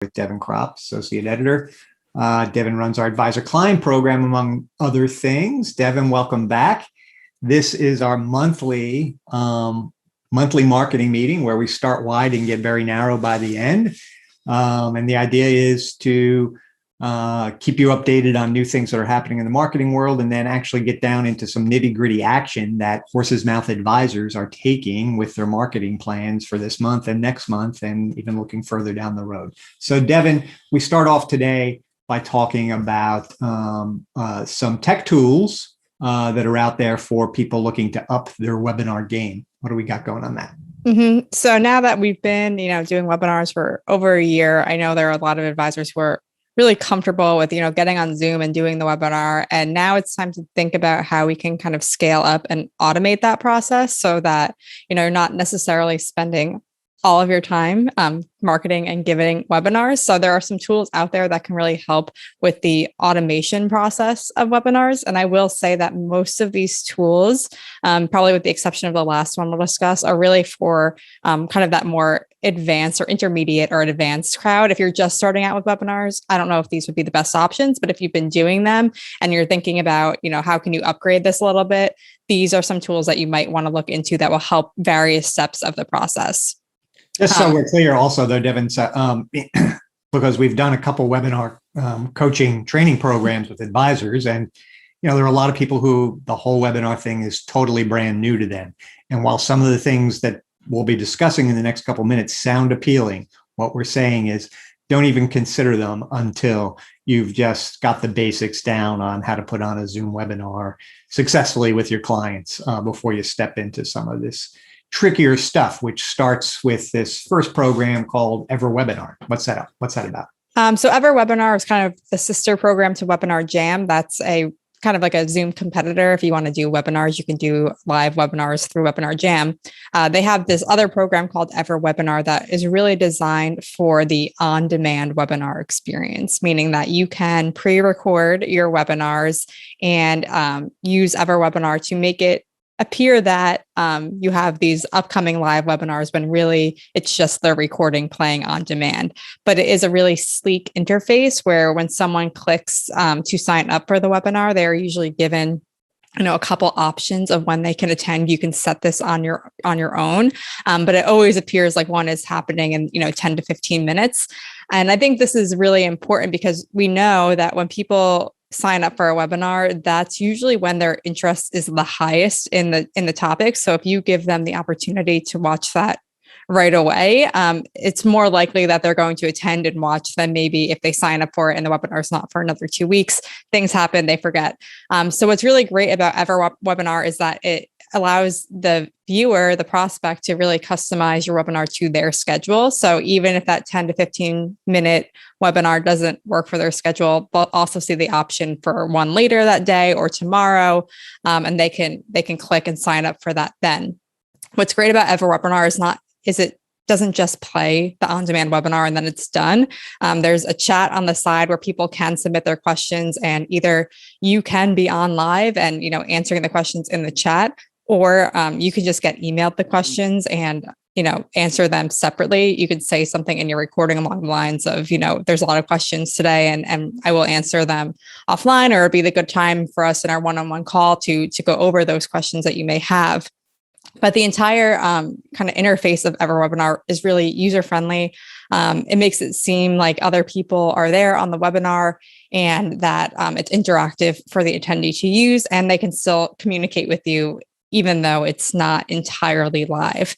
with Devin Kropp, Associate Editor. Devin runs our Advisor Client program, among other things. Devin, welcome back. This is our monthly marketing meeting where we start wide and get very narrow by the end. And the idea is to keep you updated on new things that are happening in the marketing world, and then actually get down into some nitty-gritty action that Horsesmouth advisors are taking with their marketing plans for this month and next month, and even looking further down the road. So Devin, we start off today by talking about some tech tools that are out there for people looking to up their webinar game. What do we got going on that? Mm-hmm. So now that we've been, doing webinars for over a year, I know there are a lot of advisors who are really comfortable with, getting on Zoom and doing the webinar. And now it's time to think about how we can kind of scale up and automate that process so that, you're not necessarily spending all of your time marketing and giving webinars. So there are some tools out there that can really help with the automation process of webinars. And I will say that most of these tools, probably with the exception of the last one we'll discuss, are really for kind of that more advanced or intermediate or advanced crowd. If you're just starting out with webinars, I don't know if these would be the best options, but if you've been doing them and you're thinking about, how can you upgrade this a little bit, these are some tools that you might want to look into that will help various steps of the process. Just so we're clear also, though, Devin, because we've done a couple webinar coaching training programs with advisors, and there are a lot of people who the whole webinar thing is totally brand new to them. And while some of the things that we'll be discussing in the next couple minutes sound appealing, what we're saying is don't even consider them until you've just got the basics down on how to put on a Zoom webinar successfully with your clients before you step into some of this trickier stuff, which starts with this first program called EverWebinar. What's that about? So EverWebinar is kind of the sister program to Webinar Jam. That's a kind of like a Zoom competitor. If you want to do webinars, you can do live webinars through Webinar Jam. They have this other program called EverWebinar that is really designed for the on-demand webinar experience, meaning that you can pre-record your webinars and use EverWebinar to make it appear that you have these upcoming live webinars when really it's just the recording playing on demand. But it is a really sleek interface where when someone clicks to sign up for the webinar, they're usually given a couple options of when they can attend. You can set this on your own, but it always appears like one is happening in 10 to 15 minutes. And I think this is really important because we know that when people sign up for a webinar, that's usually when their interest is the highest in the topic. So if you give them the opportunity to watch that right away, it's more likely that they're going to attend and watch than maybe if they sign up for it and the webinar is not for another 2 weeks. Things happen, they forget. So what's really great about EverWebinar is that it allows the viewer, the prospect, to really customize your webinar to their schedule. So even if that 10 to 15 minute webinar doesn't work for their schedule, they'll also see the option for one later that day or tomorrow, and they can click and sign up for that then. What's great about EverWebinar is it doesn't just play the on-demand webinar and then it's done. There's a chat on the side where people can submit their questions, and either you can be on live and answering the questions in the chat, or you can just get emailed the questions and answer them separately. You could say something in your recording along the lines of, there's a lot of questions today and I will answer them offline, or it'd be the good time for us in our one-on-one call to go over those questions that you may have. But the entire kind of interface of EverWebinar is really user-friendly. It makes it seem like other people are there on the webinar, and that it's interactive for the attendee to use, and they can still communicate with you even though it's not entirely live.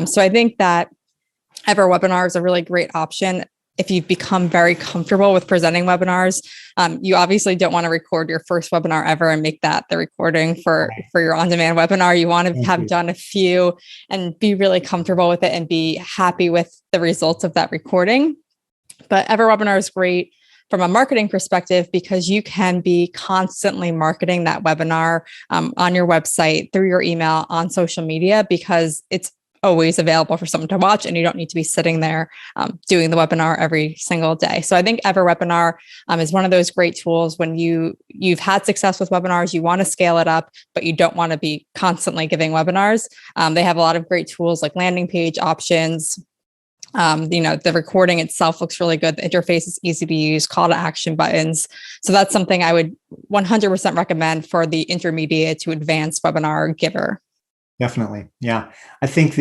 So I think that EverWebinar is a really great option if you've become very comfortable with presenting webinars. You obviously don't want to record your first webinar ever and make that the recording for your on-demand webinar. You want to have done a few and be really comfortable with it and be happy with the results of that recording. But EverWebinar is great from a marketing perspective because you can be constantly marketing that webinar on your website, through your email, on social media, because it's always available for someone to watch, and you don't need to be sitting there doing the webinar every single day. So I think EverWebinar is one of those great tools when you've had success with webinars, you want to scale it up, but you don't want to be constantly giving webinars. They have a lot of great tools like landing page options, The recording itself looks really good. The interface is easy to use, call to action buttons. So that's something I would 100% recommend for the intermediate to advanced webinar giver. Definitely. Yeah. I think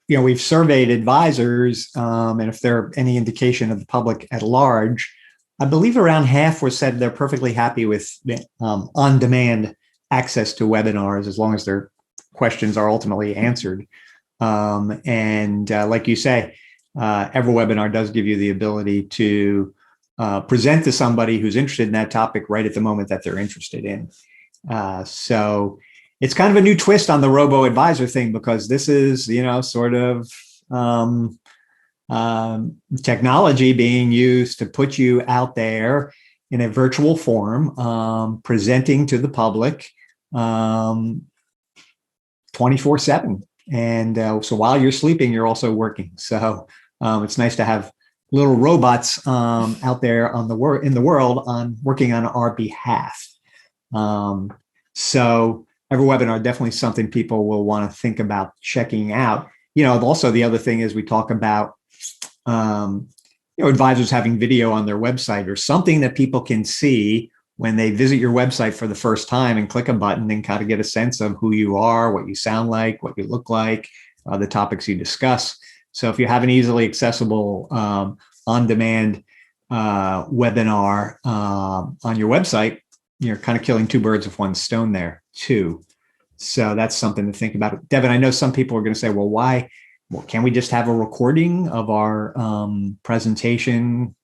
we've surveyed advisors, and if they're any indication of the public at large, I believe around half were said they're perfectly happy with on-demand access to webinars as long as their questions are ultimately answered. Like you say, EverWebinar does give you the ability to present to somebody who's interested in that topic right at the moment that they're interested in. So it's kind of a new twist on the robo-advisor thing, because this is, sort of technology being used to put you out there in a virtual form, presenting to the public 24/7. And so while you're sleeping, you're also working. So it's nice to have little robots out there in the world working on our behalf. So EverWebinar, definitely something people will want to think about checking out. Also the other thing is we talk about, advisors having video on their website or something that people can see when they visit your website for the first time and click a button and kind of get a sense of who you are, what you sound like, what you look like, the topics you discuss. So if you have an easily accessible on-demand webinar on your website, you're kind of killing two birds with one stone there too. So that's something to think about. Devin, I know some people are going to say, well, why? Well, can we just have a recording of our presentation?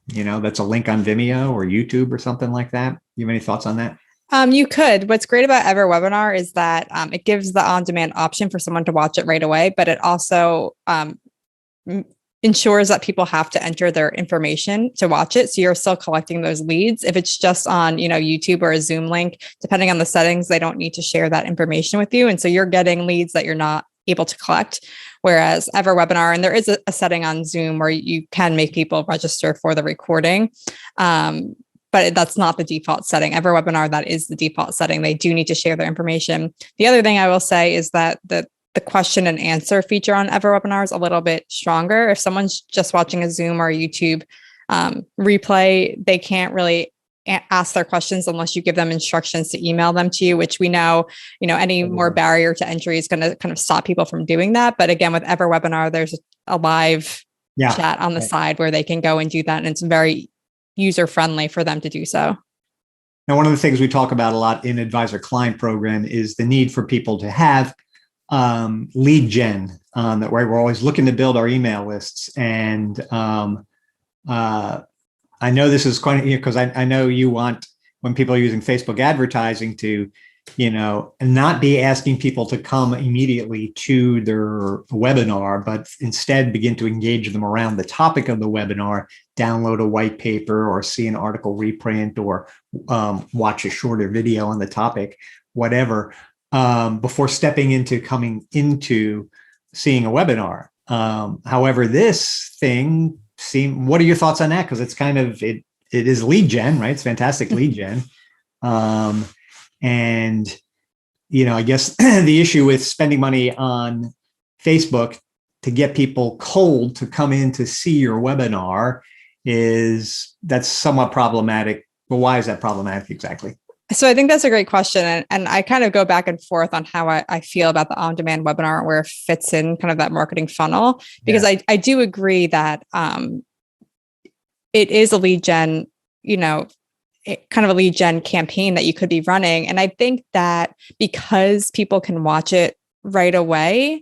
That's a link on Vimeo or YouTube or something like that. You have any thoughts on that? You could. What's great about EverWebinar is that it gives the on-demand option for someone to watch it right away, but it also ensures that people have to enter their information to watch it. So you're still collecting those leads. If it's just on, YouTube or a Zoom link, depending on the settings, they don't need to share that information with you. And so you're getting leads that you're not able to collect. Whereas EverWebinar, and there is a setting on Zoom where you can make people register for the recording, but that's not the default setting. EverWebinar, that is the default setting. They do need to share their information. The other thing I will say is that the question and answer feature on EverWebinar is a little bit stronger. If someone's just watching a Zoom or a YouTube replay, they can't really ask their questions unless you give them instructions to email them to you, which we know, any more barrier to entry is going to kind of stop people from doing that. But again, with EverWebinar, there's a live chat on the side where they can go and do that. And it's very user-friendly for them to do so. Now, one of the things we talk about a lot in Advisor Client Program is the need for people to have lead gen, that we're always looking to build our email lists. And I know this is quite, because I know you want, when people are using Facebook advertising, to, not be asking people to come immediately to their webinar, but instead begin to engage them around the topic of the webinar, download a white paper or see an article reprint or watch a shorter video on the topic, whatever, before coming into seeing a webinar. However, this thing, what are your thoughts on that? Because it's kind of, it is lead gen, right? It's fantastic lead gen. And, I guess the issue with spending money on Facebook to get people cold to come in to see your webinar is, that's somewhat problematic. But why is that problematic exactly? So I think that's a great question. And I kind of go back and forth on how I feel about the on-demand webinar and where it fits in kind of that marketing funnel, because I do agree that it is a lead gen, kind of a lead gen campaign that you could be running. And I think that because people can watch it right away,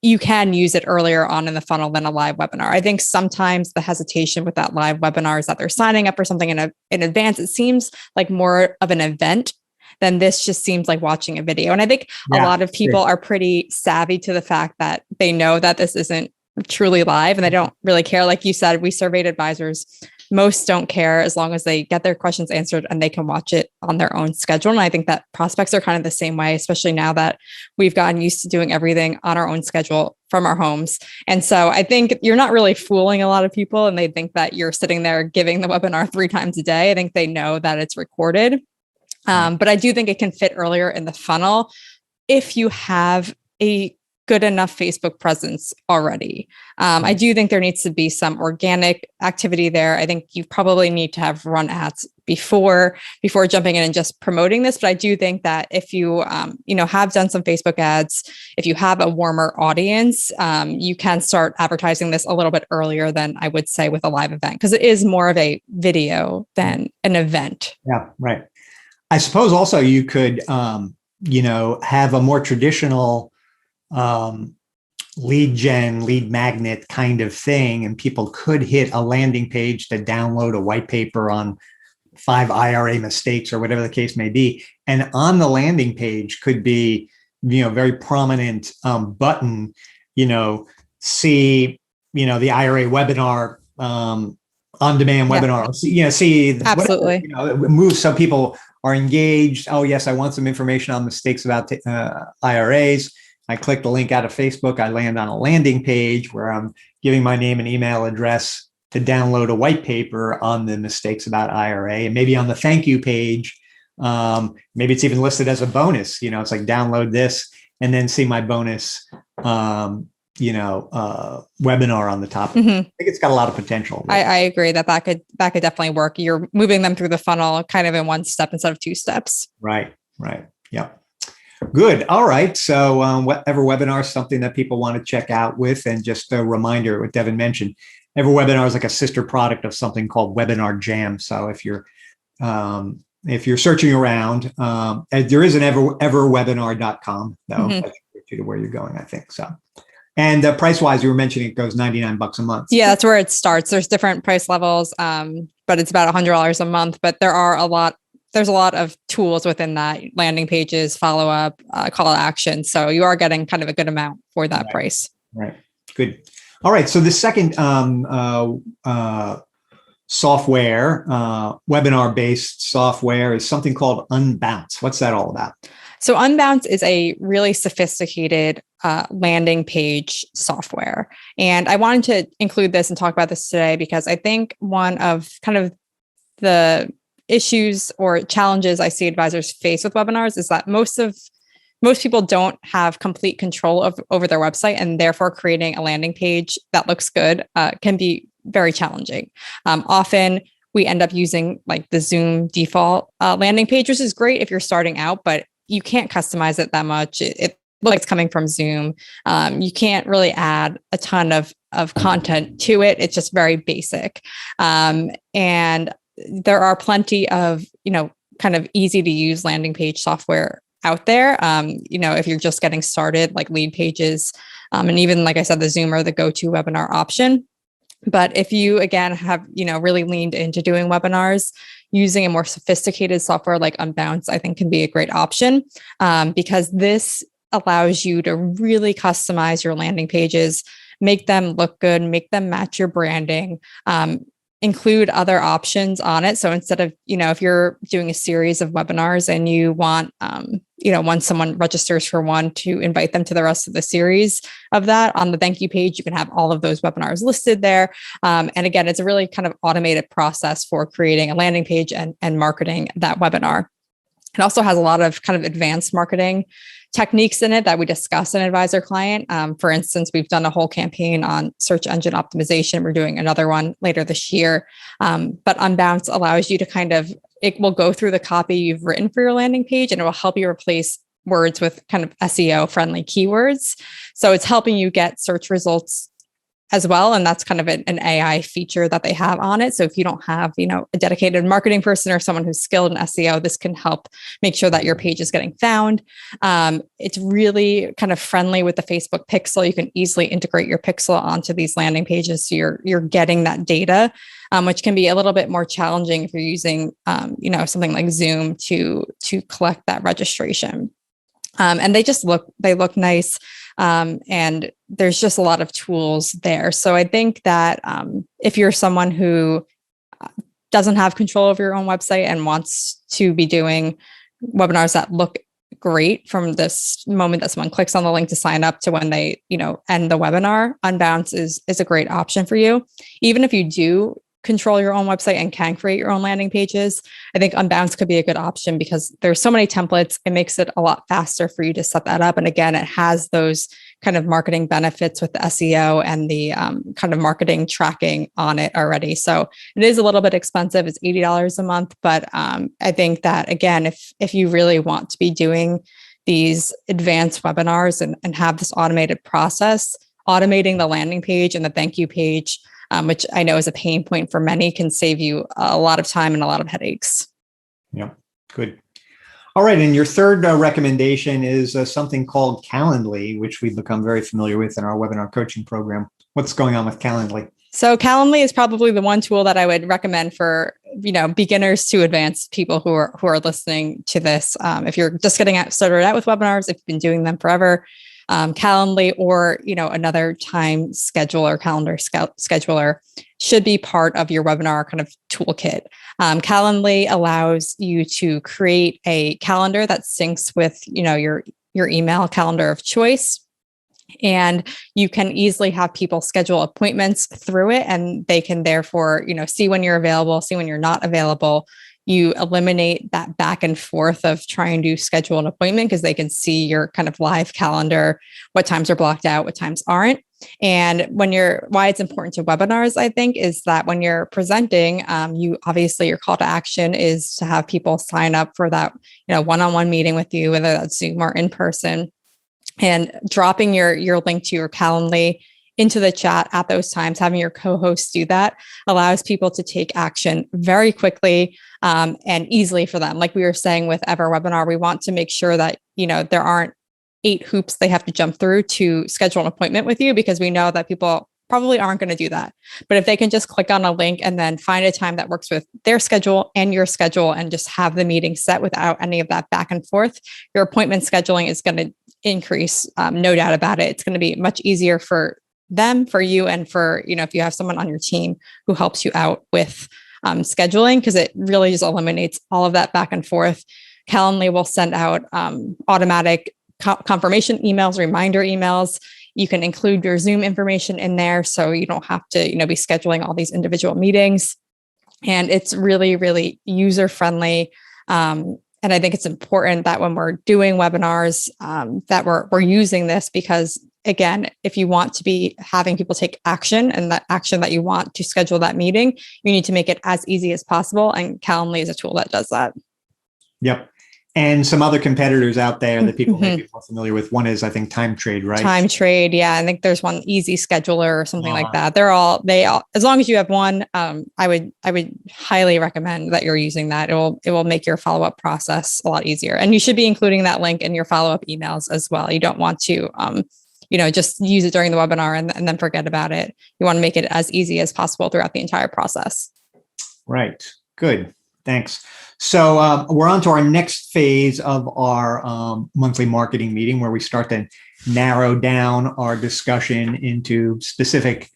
you can use it earlier on in the funnel than a live webinar. I think sometimes the hesitation with that live webinar is that they're signing up for something in advance. It seems like more of an event than this just seems like watching a video. And I think a lot of people are pretty savvy to the fact that they know that this isn't truly live and they don't really care. Like you said, we surveyed advisors. Most don't care as long as they get their questions answered and they can watch it on their own schedule. And I think that prospects are kind of the same way, especially now that we've gotten used to doing everything on our own schedule from our homes. And so I think you're not really fooling a lot of people, and they think that you're sitting there giving the webinar 3 times a day. I think they know that it's recorded. But I do think it can fit earlier in the funnel if you have a good enough Facebook presence already. I do think there needs to be some organic activity there. I think you probably need to have run ads before jumping in and just promoting this. But I do think that if you have done some Facebook ads, if you have a warmer audience, you can start advertising this a little bit earlier than I would say with a live event, because it is more of a video than an event. Yeah, right. I suppose also you could, have a more traditional lead magnet kind of thing, and people could hit a landing page to download a white paper on 5 IRA mistakes or whatever the case may be. And on the landing page could be, very prominent button, see, the IRA webinar, on-demand webinar, see Absolutely. whatever, move so people are engaged. Oh, yes, I want some information on mistakes about IRAs. I click the link out of Facebook. I land on a landing page where I'm giving my name and email address to download a white paper on the mistakes about IRA. And maybe on the thank you page, maybe it's even listed as a bonus. It's like download this and then see my bonus, webinar on the top. Mm-hmm. I think it's got a lot of potential. I agree that could definitely work. You're moving them through the funnel kind of in one step instead of two steps. Right. Yep. Good. All right. So EverWebinar is something that people want to check out with. And just a reminder, what Devin mentioned, EverWebinar is like a sister product of something called Webinar Jam. So if you're searching around, there is an everwebinar.com, though. Mm-hmm. That should get you to where you're going, I think. So, and price-wise, you were mentioning it goes $99 a month. Yeah, that's where it starts. There's different price levels, but it's about $100 a month. But there's a lot of tools within that: landing pages, follow-up, call to action. So you are getting kind of a good amount for that price. Right. Good. All right. So the second software, webinar-based software, is something called Unbounce. What's that all about? So Unbounce is a really sophisticated landing page software. And I wanted to include this and talk about this today because I think one of kind of the issues or challenges I see advisors face with webinars is that most people don't have complete control over their website, and therefore creating a landing page that looks good can be very challenging. Often we end up using like the Zoom default landing page, which is great if you're starting out, but you can't customize it that much. It looks like it's coming from Zoom. You can't really add a ton of content to it. It's just very basic. And there are plenty of, kind of easy to use landing page software out there. If you're just getting started, like Lead Pages, and even, like I said, the Zoom or the go-to webinar option. But if you, again, have, really leaned into doing webinars, using a more sophisticated software like Unbounce, I think can be a great option, because this allows you to really customize your landing pages, make them look good, make them match your branding, include other options on it. So instead of, if you're doing a series of webinars and you want, once someone registers for one, to invite them to the rest of the series of that, on the thank you page, you can have all of those webinars listed there. And again, it's a really kind of automated process for creating a landing page and marketing that webinar. It also has a lot of kind of advanced marketing techniques in it that we discuss in Advisor Client. For instance, we've done a whole campaign on search engine optimization. We're doing another one later this year. But Unbounce allows you to it will go through the copy you've written for your landing page, and it will help you replace words with kind of SEO friendly keywords. So it's helping you get search results as well. And that's kind of an AI feature that they have on it. So if you don't have, a dedicated marketing person or someone who's skilled in SEO, this can help make sure that your page is getting found. It's really kind of friendly with the Facebook pixel. You can easily integrate your pixel onto these landing pages. So you're getting that data, which can be a little bit more challenging if you're using, something like Zoom to collect that registration. And they look nice. And there's just a lot of tools there. So I think that if you're someone who doesn't have control over your own website and wants to be doing webinars that look great from this moment that someone clicks on the link to sign up to when they, end the webinar, Unbounce is a great option for you. Even if you do control your own website and can create your own landing pages, I think Unbounce could be a good option because there's so many templates. It makes it a lot faster for you to set that up. And again, it has those kind of marketing benefits with the SEO and the kind of marketing tracking on it already. So it is a little bit expensive. It's $80 a month. But I think that, again, if you really want to be doing these advanced webinars and have this automated process, automating the landing page and the thank you page, which I know is a pain point for many, can save you a lot of time and a lot of headaches. Yeah, good. All right. And your third recommendation is something called Calendly, which we've become very familiar with in our webinar coaching program. What's going on with Calendly? So Calendly is probably the one tool that I would recommend for, beginners to advanced people who are listening to this. If you're just getting started out with webinars, if you've been doing them forever, Calendly or, another time scheduler, calendar scheduler should be part of your webinar kind of toolkit. Calendly allows you to create a calendar that syncs with, your email calendar of choice. And you can easily have people schedule appointments through it, and they can therefore, see when you're available, see when you're not available. You eliminate that back and forth of trying to schedule an appointment because they can see your kind of live calendar, what times are blocked out, what times aren't. And why it's important to webinars, I think, is that when you're presenting, you obviously your call to action is to have people sign up for that, one-on-one meeting with you, whether that's Zoom or in person. And dropping your link to your Calendly into the chat at those times, having your co-host do that allows people to take action very quickly and easily for them. Like we were saying with EverWebinar, we want to make sure that, there aren't 8 hoops they have to jump through to schedule an appointment with you, because we know that people probably aren't going to do that. But if they can just click on a link and then find a time that works with their schedule and your schedule and just have the meeting set without any of that back and forth, your appointment scheduling is going to increase, no doubt about it. It's going to be much easier for them, for you, and for, if you have someone on your team who helps you out with scheduling, because it really just eliminates all of that back and forth. Calendly will send out automatic confirmation emails, reminder emails. You can include your Zoom information in there, so you don't have to, be scheduling all these individual meetings. And it's really, really user friendly. And I think it's important that when we're doing webinars, that we're using this, because again, if you want to be having people take action, and that action that you want to schedule that meeting, you need to make it as easy as possible. And Calendly is a tool that does that. Yep. And some other competitors out there that people may be more familiar with. One is, I think, Time Trade, right? Time Trade. Yeah. I think there's one, Easy Scheduler or something like that. They all, as long as you have one, I would highly recommend that you're using that. It will make your follow-up process a lot easier. And you should be including that link in your follow-up emails as well. You don't want to, just use it during the webinar and then forget about it. You want to make it as easy as possible throughout the entire process. Right. Good. Thanks. So we're on to our next phase of our monthly marketing meeting, where we start to narrow down our discussion into specific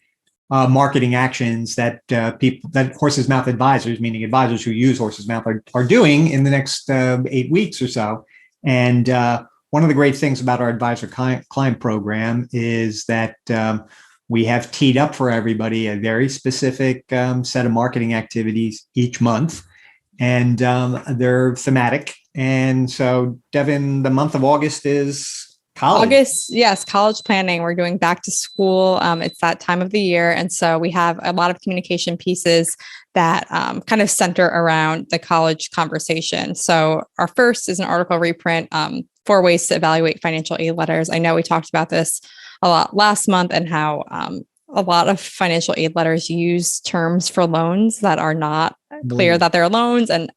marketing actions that Horsesmouth advisors, meaning advisors who use Horsesmouth, are doing in the next 8 weeks or so. And one of the great things about our advisor client program is that we have teed up for everybody a very specific set of marketing activities each month. And they're thematic. And so, Devin, the month of August is college. August, yes, college planning. We're doing back to school. It's that time of the year. And so we have a lot of communication pieces that kind of center around the college conversation. So our first is an article reprint, 4 ways to evaluate financial aid letters. I know we talked about this a lot last month, and how a lot of financial aid letters use terms for loans that are not clear that they're loans. And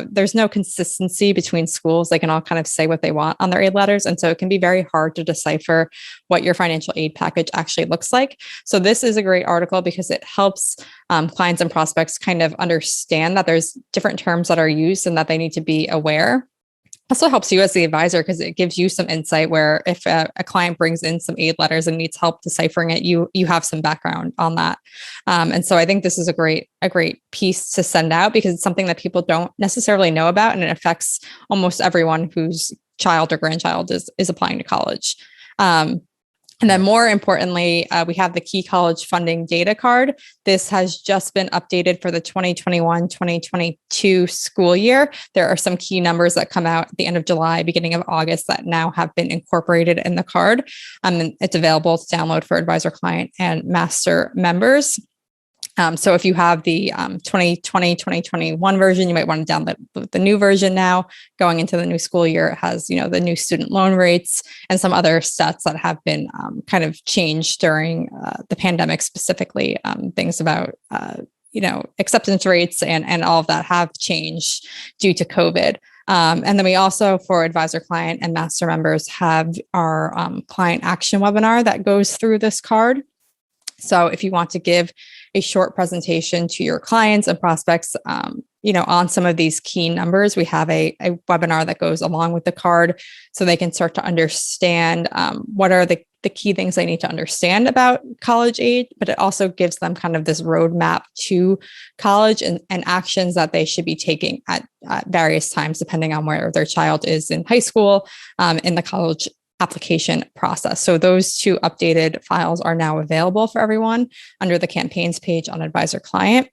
there's no consistency between schools. They can all kind of say what they want on their aid letters. And so it can be very hard to decipher what your financial aid package actually looks like. So this is a great article because it helps clients and prospects kind of understand that there's different terms that are used and that they need to be aware. Also helps you as the advisor, because it gives you some insight where if a client brings in some aid letters and needs help deciphering it, you have some background on that. And so I think this is a great piece to send out, because it's something that people don't necessarily know about, and it affects almost everyone whose child or grandchild is applying to college. And then more importantly, we have the Key College Funding Data Card. This has just been updated for the 2021-2022 school year. There are some key numbers that come out at the end of July, beginning of August that now have been incorporated in the card. And it's available to download for advisor client and master members. So if you have the 2020-2021 version, you might want to download the new version now. Going into the new school year, it has, the new student loan rates and some other stats that have been kind of changed during the pandemic, specifically things about, acceptance rates and all of that have changed due to COVID. And then we also, for advisor client and master members, have our client action webinar that goes through this card. So if you want to give a short presentation to your clients and prospects, on some of these key numbers, we have a webinar that goes along with the card so they can start to understand what are the key things they need to understand about college age, but it also gives them kind of this roadmap to college and actions that they should be taking at various times, depending on where their child is in high school, in the college application process. So those two updated files are now available for everyone under the campaigns page on Advisor Client.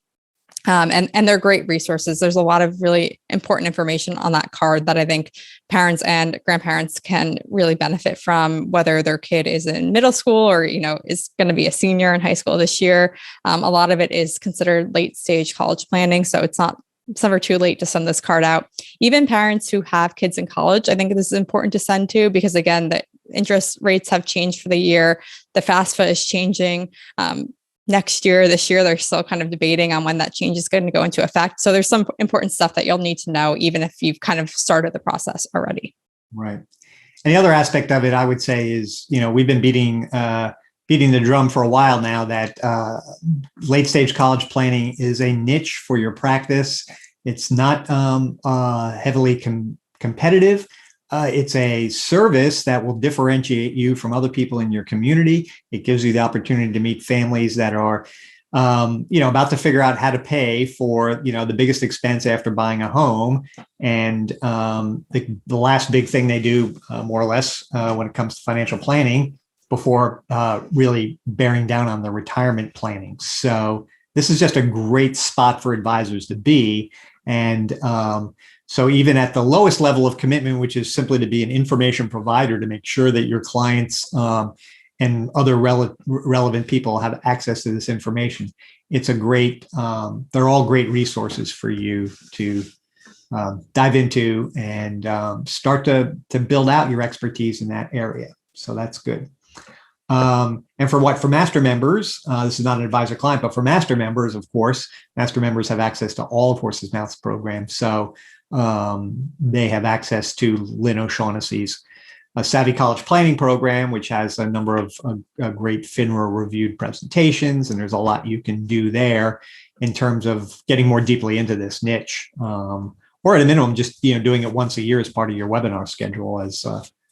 And they're great resources. There's a lot of really important information on that card that I think parents and grandparents can really benefit from, whether their kid is in middle school or, is going to be a senior in high school this year. A lot of it is considered late stage college planning. So it's never too late to send this card out. Even parents who have kids in college, I think this is important to send to, because again, the interest rates have changed for the year. The FAFSA is changing this year, they're still kind of debating on when that change is going to go into effect. So there's some important stuff that you'll need to know, even if you've kind of started the process already. Right. And the other aspect of it, I would say, is, we've been beating the drum for a while now that late stage college planning is a niche for your practice. It's not heavily competitive. It's a service that will differentiate you from other people in your community. It gives you the opportunity to meet families that are, about to figure out how to pay for, the biggest expense after buying a home. And the last big thing they do, more or less, when it comes to financial planning, before really bearing down on the retirement planning. So this is just a great spot for advisors to be. And so even at the lowest level of commitment, which is simply to be an information provider to make sure that your clients and other relevant people have access to this information, it's a great, they're all great resources for you to dive into and start to build out your expertise in that area. So that's good. And for master members, this is not an advisor client, but for master members, of course, master members have access to all of Horsesmouth's programs. So they have access to Lynn O'Shaughnessy's Savvy College Planning Program, which has a number of great FINRA reviewed presentations. And there's a lot you can do there in terms of getting more deeply into this niche, or at a minimum, just, doing it once a year as part of your webinar schedule, as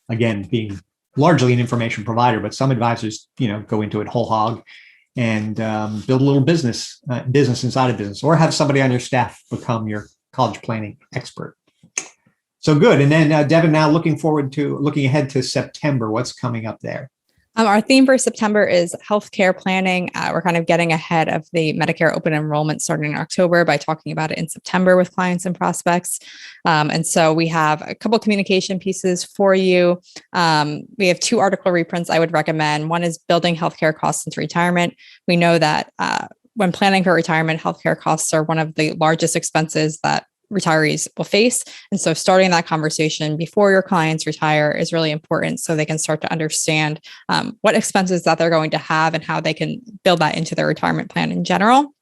again, being largely an information provider, but some advisors, go into it whole hog and build a little business inside a business, or have somebody on your staff become your college planning expert. So good. And then Devin, now looking ahead to September, what's coming up there? Our theme for September is healthcare planning. We're kind of getting ahead of the Medicare open enrollment starting in October by talking about it in September with clients and prospects. And so we have a couple communication pieces for you. We have 2 article reprints I would recommend. One is building healthcare costs into retirement. We know that when planning for retirement, healthcare costs are one of the largest expenses that retirees will face. And so starting that conversation before your clients retire is really important, so they can start to understand what expenses that they're going to have and how they can build that into their retirement plan in general.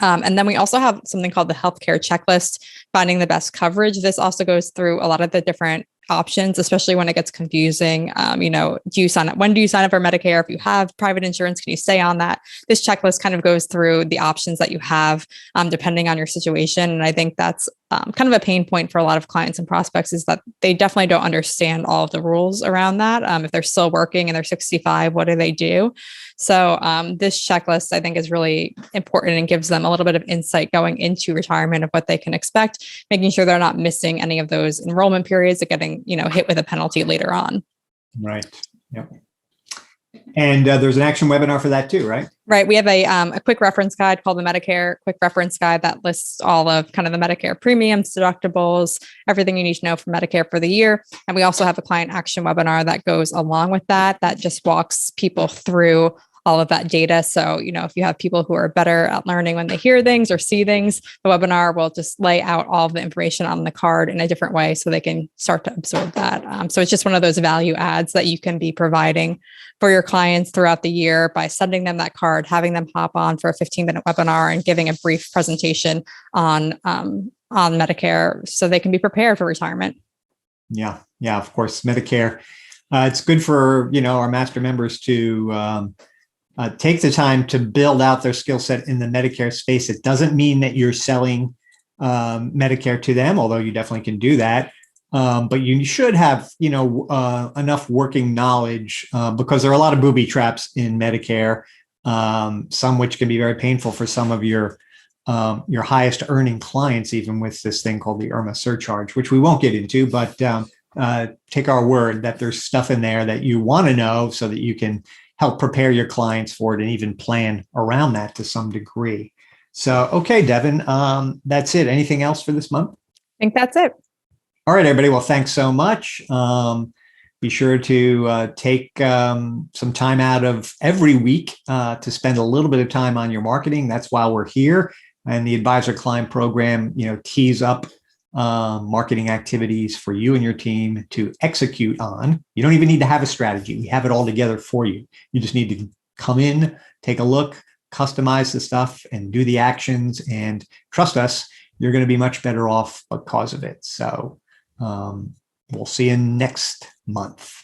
And then we also have something called the healthcare checklist, finding the best coverage. This also goes through a lot of the different options, especially when it gets confusing. Do you sign up? When do you sign up for Medicare? If you have private insurance, can you stay on that? This checklist kind of goes through the options that you have, depending on your situation. And I think that's kind of a pain point for a lot of clients and prospects, is that they definitely don't understand all of the rules around that. If they're still working and they're 65, what do they do? So this checklist, I think, is really important and gives them a little bit of insight going into retirement of what they can expect, making sure they're not missing any of those enrollment periods or getting, hit with a penalty later on. Right. Yep. And there's an action webinar for that too, right? Right. We have a quick reference guide called the Medicare Quick Reference Guide that lists all of kind of the Medicare premiums, deductibles, everything you need to know for Medicare for the year. And we also have a client action webinar that goes along with that, that just walks people through all of that data. So, if you have people who are better at learning when they hear things or see things, the webinar will just lay out all of the information on the card in a different way so they can start to absorb that. So it's just one of those value adds that you can be providing for your clients throughout the year by sending them that card, having them hop on for a 15-minute webinar and giving a brief presentation on Medicare so they can be prepared for retirement. Yeah, of course, Medicare. It's good for our master members to take the time to build out their skill set in the Medicare space. It doesn't mean that you're selling Medicare to them, although you definitely can do that. But you should have, enough working knowledge because there are a lot of booby traps in Medicare, some which can be very painful for some of your highest earning clients, even with this thing called the IRMA surcharge, which we won't get into, but take our word that there's stuff in there that you want to know so that you can help prepare your clients for it and even plan around that to some degree. So, okay, Devin, that's it. Anything else for this month? I think that's it. All right, everybody. Well, thanks so much. Be sure to take some time out of every week to spend a little bit of time on your marketing. That's why we're here. And the Advisor Client Program, tees up marketing activities for you and your team to execute on. You don't even need to have a strategy. We have it all together for you. You just need to come in, take a look, customize the stuff, and do the actions. And trust us, you're going to be much better off because of it. So we'll see you next month.